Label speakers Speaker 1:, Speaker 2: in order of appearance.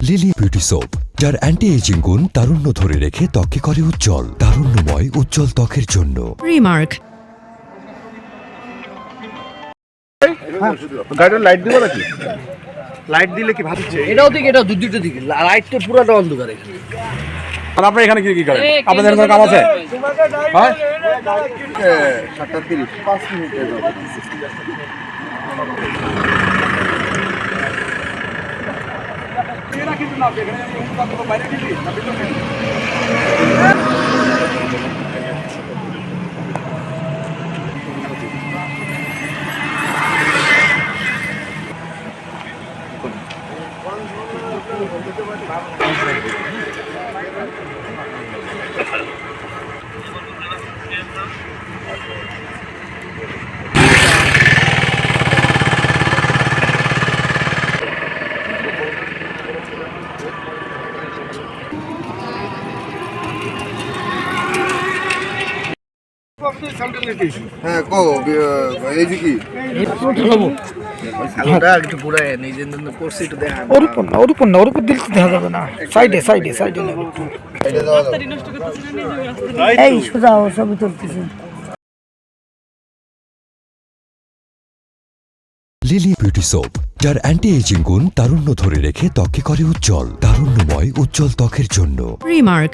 Speaker 1: Lily beauty soap, যার anti ageing গুণ তারুণ্য ধরে রেখে ত্বকে করে উজ্জ্বল। তারুণ্যময় উজ্জ্বল ত্বকের জন্য
Speaker 2: রিমার্ক।
Speaker 3: গাড়ির লাইট দিব নাকি?
Speaker 4: লাইট দিলে কি ভালো?
Speaker 5: এটাও দিকে, এটা দুটো দিকে, লাইট তো পুরোটা অন্ধকার এখানে।
Speaker 3: আর আপনার এখানে কি করেন? আপনাদের কোনো কাম আছে? হ্যাঁ
Speaker 4: 7:30 5 মিনিটের হ্যাঁ কো এই যে কি
Speaker 5: আলোটা একটু পুরাই নিজের জন্য করছি একটু দেখা।
Speaker 6: ওর উপর দিল দেখা যাবে না। সাইডে নেবে। এই সোজা ছবি তুলতেছি।
Speaker 1: লিলি বিউটি সোপ, যার অ্যান্টি এজিং গুণ তারুণ্য ধরে রেখে ত্বকে করে উজ্জ্বল। তারুণ্যময় উজ্জ্বল ত্বকের জন্য
Speaker 2: রিমার্ক।